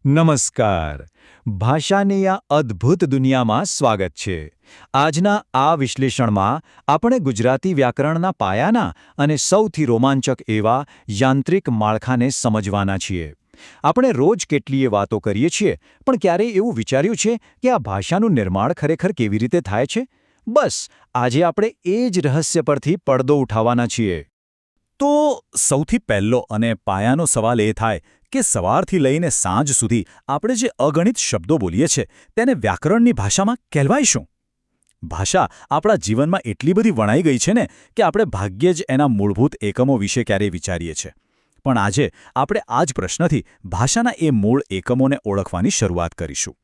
નમસ્કાર. ભાષાની આ અદ્ભુત દુનિયામાં સ્વાગત છે. આજના આ વિશ્લેષણમાં આપણે ગુજરાતી વ્યાકરણના પાયાના અને સૌથી રોમાંચક એવા યાંત્રિક માળખાને સમજવાના છીએ. આપણે રોજ કેટલીય વાતો કરીએ છીએ, પણ ક્યારેય એવું વિચાર્યું છે કે આ ભાષાનું નિર્માણ ખરેખર કેવી રીતે થાય છે? બસ, આજે આપણે એ જ રહસ્ય પરથી પડદો ઉઠાવવાના છીએ. તો સૌથી પહેલો અને પાયાનો સવાલ એ થાય કે સવારથી લઈને સાંજ સુધી આપણે જે અગણિત શબ્દો બોલીએ છીએ તેને વ્યાકરણની ભાષામાં કહેવાય શું? ભાષા આપણા જીવનમાં એટલી બધી વણાઈ ગઈ છે ને કે આપણે ભાગ્યે જ એના મૂળભૂત એકમો વિશે ક્યારેય વિચારીએ છીએ. પણ આજે આપણે આ જ પ્રશ્નથી ભાષાના એ મૂળ એકમોને ઓળખવાની શરૂઆત કરીશું.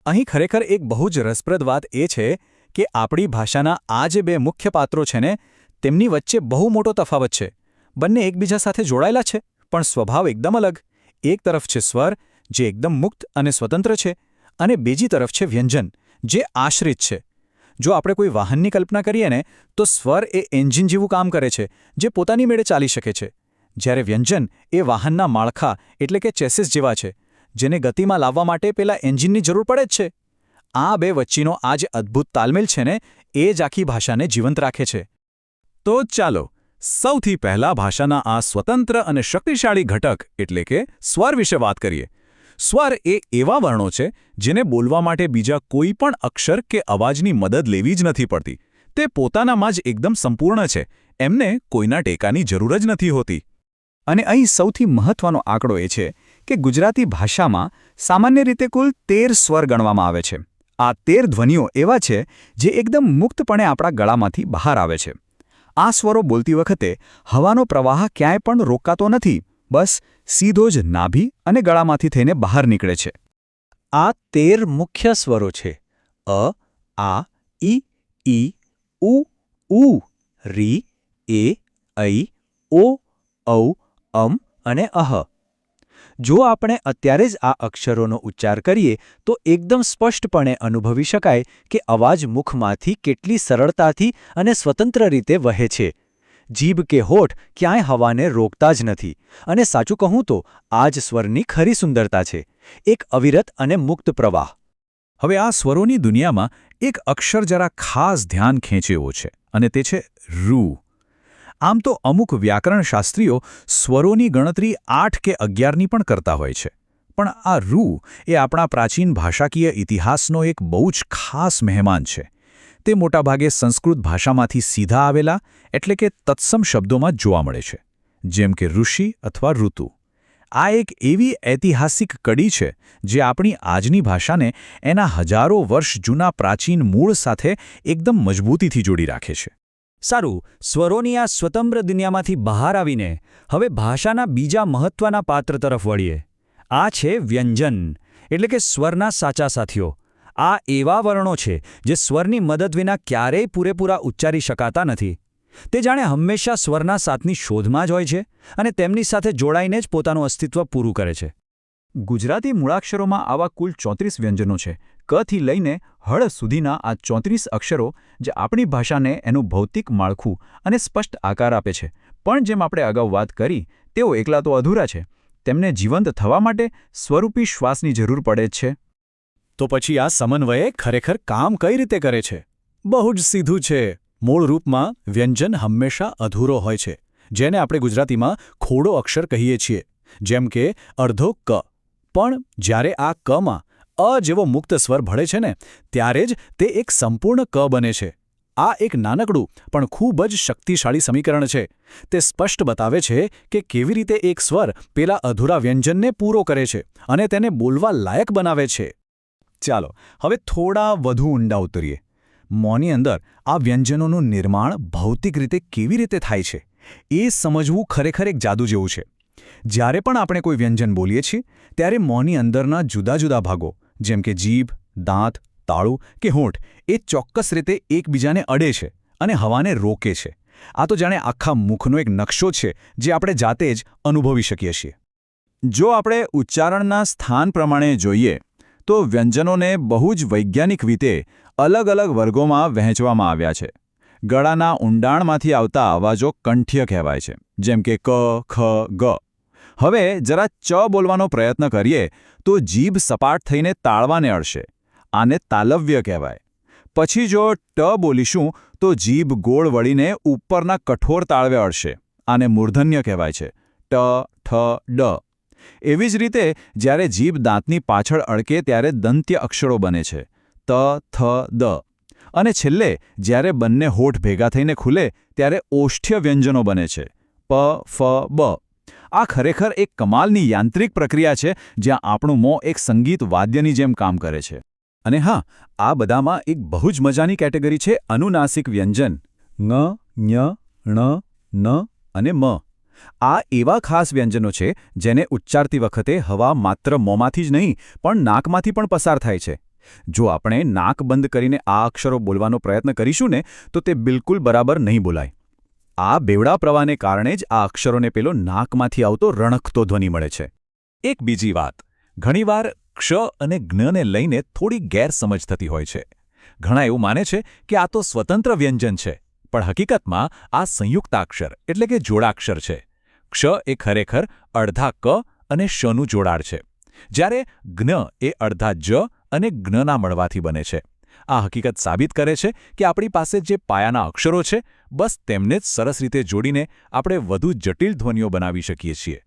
અહીં ખરેખર એક બહુ જ રસપ્રદ વાત એ છે કે આપણી ભાષાના આ જે બે મુખ્ય પાત્રો છે ને તેમની વચ્ચે બહુ મોટો તફાવત છે. બંને એકબીજા સાથે જોડાયેલા છે, પણ સ્વભાવ એકદમ અલગ. એક તરફ છે સ્વર, જે એકદમ મુક્ત અને સ્વતંત્ર છે, અને બીજી તરફ છે વ્યંજન, જે આશ્રિત છે. જો આપણે કોઈ વાહનની કલ્પના કરીએ ને તો સ્વર એ એન્જિન જેવું કામ કરે છે, જે પોતાની મેળે ચાલી શકે છે, જ્યારે વ્યંજન એ વાહનના માળખા એટલે કે ચેસિસ જેવા છે, જેને ગતિમાં લાવવા માટે પેલા એન્જિનની જરૂર પડે જ છે. આ બે વચ્ચેનો આ જે અદ્ભુત તાલમેલ છે ને એ જ આખી ભાષાને જીવંત રાખે છે. તો ચાલો સૌથી પહેલા ભાષાના આ સ્વતંત્ર અને શક્તિશાળી ઘટક એટલે કે સ્વર વિશે વાત કરીએ. સ્વર એ એવા વર્ણો છે જેને બોલવા માટે બીજા કોઈ પણ અક્ષર કે અવાજની મદદ લેવી જ નથી પડતી. તે પોતાનામાં જ એકદમ સંપૂર્ણ છે. એમને કોઈના ટેકાની જરૂર જ નથી હોતી. અને અહીં સૌથી મહત્વનો આંકડો એ છે કે ગુજરાતી ભાષામાં સામાન્ય રીતે કુલ 13 સ્વર ગણવામાં આવે છે. આ 13 ધ્વનિઓ એવા છે જે એકદમ મુક્તપણે આપણા ગળામાંથી બહાર આવે છે. આ સ્વરો બોલતી વખતે હવાનો પ્રવાહ ક્યાંય પણ રોકાતો નથી, બસ સીધો જ નાભી અને ગળામાંથી થઈને બહાર નીકળે છે. આ 13 મુખ્ય સ્વરો છે: અ, આ, ઈ, ઉ, રી, એ, ઐ, ઓ, ઔ, અને અહ. જો આપણે અત્યારે જ આ અક્ષરોનો ઉચ્ચાર કરીએ તો એકદમ સ્પષ્ટપણે અનુભવી શકાય કે અવાજ મુખમાંથી કેટલી સરળતાથી અને સ્વતંત્ર રીતે વહે છે. જીભ કે હોઠ ક્યાંય હવાને રોકતા જ નથી. અને સાચું કહું તો આ જ સ્વરની ખરી સુંદરતા છે, એક અવિરત અને મુક્ત પ્રવાહ. હવે આ સ્વરોની દુનિયામાં એક અક્ષર જરા ખાસ ધ્યાન ખેંચે એવો છે, અને તે છે રૂ. આમ તો અમુક વ્યાકરણશાસ્ત્રીઓ સ્વરોની ગણતરી 8 કે 11ની પણ કરતા હોય છે. પણ આ રૂ એ આપણા પ્રાચીન ભાષાકીય ઇતિહાસનો એક બહુ જ ખાસ મહેમાન છે. તે મોટાભાગે સંસ્કૃત ભાષામાંથી સીધા આવેલા એટલે કે તત્સમ શબ્દોમાં જોવા મળે છે, જેમ કે ઋષિ અથવા ઋતુ. આ એક એવી ઐતિહાસિક કડી છે જે આપણી આજની ભાષાને એના હજારો વર્ષ જૂના પ્રાચીન મૂળ સાથે એકદમ મજબૂતીથી જોડી રાખે છે. સારું, સ્વરોની આ સ્વતંત્ર દુનિયામાંથી બહાર આવીને હવે ભાષાના બીજા મહત્વના પાત્ર તરફ વળીએ. આ છે વ્યંજન, એટલે કે સ્વરના સાચા સાથીઓ. આ એવા વર્ણો છે જે સ્વરની મદદ વિના ક્યારેય પૂરેપૂરા ઉચ્ચારી શકાતા નથી. તે જાણે હંમેશા સ્વરના સાથની શોધમાં જ હોય છે અને તેમની સાથે જોડાઈને જ પોતાનું અસ્તિત્વ પૂરું કરે છે. ગુજરાતી મૂળાક્ષરોમાં આવા કુલ 34 વ્યંજનો છે. કથી લઈને હળ સુધીના આ 34 અક્ષરો જે આપણી ભાષાને એનું ભૌતિક માળખું અને સ્પષ્ટ આકાર આપે છે. પણ જેમ આપણે અગાઉ વાત કરી, તેઓ એકલા તો અધૂરા છે. તેમને જીવંત થવા માટે સ્વરૂપી શ્વાસની જરૂર પડે જ છે. તો પછી આ સમન્વય ખરેખર કામ કઈ રીતે કરે છે? બહુ જ સીધું છે. મૂળ રૂપમાં વ્યંજન હંમેશા અધૂરો હોય છે, જેને આપણે ગુજરાતીમાં ખોડો અક્ષર કહીએ છીએ, જેમ કે અડધો ક. પણ જ્યારે આ કમાં અ જેવો મુક્ત સ્વર ભળે છે ને ત્યારે જ તે એક સંપૂર્ણ ક બને છે. આ એક નાનકડું પણ ખૂબ જ શક્તિશાળી સમીકરણ છે. તે સ્પષ્ટ બતાવે છે કે કેવી રીતે એક સ્વર પેલા અધૂરા વ્યંજનને પૂરો કરે છે અને તેને બોલવા લાયક બનાવે છે. ચાલો હવે થોડા વધુ ઊંડા ઉતરીએ. મોંની અંદર આ વ્યંજનોનું નિર્માણ ભૌતિક રીતે કેવી રીતે થાય છે એ સમજવું ખરેખર એક જાદુ જેવું છે. જ્યારે પણ આપણે કોઈ વ્યંજન બોલીએ છીએ ત્યારે મોંની અંદરના જુદા જુદા ભાગો જેમ કે જીભ, દાંત, તાળું કે હોઠ એ ચોક્કસ રીતે એકબીજાને અડે છે અને હવાને રોકે છે. આ તો જાણે આખા મુખનો એક નકશો છે જે આપણે જાતે જ અનુભવી શકીએ છીએ. જો આપણે ઉચ્ચારણના સ્થાન પ્રમાણે જોઈએ તો વ્યંજનોને બહુ જ વૈજ્ઞાનિક રીતે અલગ અલગ વર્ગોમાં વહેંચવામાં આવ્યા છે. ગળાના ઊંડાણમાંથી આવતા અવાજો કંઠ્ય કહેવાય છે, જેમ કે ક, ખ, ગ. હવે જરા ચ બોલવાનો પ્રયત્ન કરીએ તો જીભ સપાટ થઈને તાળવાને અડશે. આને તાલવ્ય કહેવાય. પછી જો ટ બોલીશું તો જીભ ગોળ વળીને ઉપરના કઠોર તાળવે અડશે. આને મૂર્ધન્ય કહેવાય છે. ટ, ઠ, ડ. એવી જ રીતે જ્યારે જીભ દાંતની પાછળ અડકે ત્યારે દંત્ય અક્ષરો બને છે. ત, થ, દ. અને છેલ્લે જ્યારે બંને હોઠ ભેગા થઈને ખુલે ત્યારે ઓષ્ઠ્ય વ્યંજનો બને છે. પ, ફ, બ. આ ખરેખર એક કમાલની યાંત્રિક પ્રક્રિયા છે જ્યાં આપણું મોં એક સંગીત વાદ્યની જેમ કામ કરે છે. અને હા, આ બધામાં એક બહુ જ મજાની કેટેગરી છે અનુનાસિક વ્યંજન. ઞ, ઞ, ણ, ન અને મ. આ એવા ખાસ વ્યંજનો છે જેને ઉચ્ચારતી વખતે હવા માત્ર મોંમાંથી જ નહીં પણ નાકમાંથી પણ પસાર થાય છે. જો આપણે નાક બંધ કરીને આ અક્ષરો બોલવાનો પ્રયત્ન કરીશું ને તો તે બિલકુલ બરાબર નહીં બોલાય. આ બેવડા પ્રવાહને કારણે જ આ અક્ષરોને પેલો નાકમાંથી આવતો રણકતો ધ્વનિ મળે છે. એક બીજી વાત, ઘણીવાર ક્ષ અને જ્ઞને લઈને થોડી ગેરસમજ થતી હોય છે. ઘણા એવું માને છે કે આ તો સ્વતંત્ર વ્યંજન છે, પણ હકીકતમાં આ સંયુક્તાક્ષર એટલે કે જોડાક્ષર છે. ક્ષ એ ખરેખર અડધા ક અને શનું જોડાણ છે, જ્યારે જ્ઞ એ અડધા જ અને જ્ઞના મળવાથી બને છે. આ હકીકત સાબિત કરે છે કે આપણી પાસે જે પાયાના અક્ષરો છે, બસ તેમને જ સરસ રીતે જોડીને આપણે વધુ જટિલ ધ્વનિઓ બનાવી શકીએ છીએ.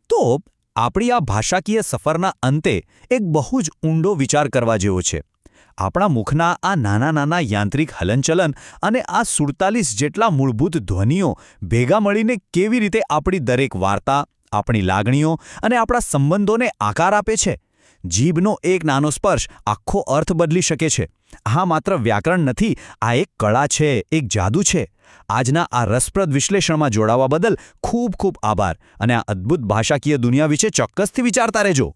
તો આપણી આ ભાષાકીય સફરના અંતે એક બહુ જ ઊંડો વિચાર કરવા જેવો છે. આપણા મુખના આ નાના નાના યાંત્રિક હલનચલન અને આ 47 જેટલા મૂળભૂત ધ્વનિઓ ભેગા મળીને કેવી રીતે આપણી દરેક વાર્તા, આપણી લાગણીઓ અને આપણા સંબંધોને આકાર આપે છે. જીભનો એક નાનો સ્પર્શ આખો અર્થ બદલી શકે છે. આ માત્ર વ્યાકરણ નથી, આ એક કળા છે, એક જાદુ છે. આજના આ રસપ્રદ વિશ્લેષણમાં જોડાવા બદલ ખૂબ ખૂબ આભાર અને આ અદ્ભુત ભાષાકીય દુનિયા વિશે ચોક્કસથી વિચારતા રહેજો.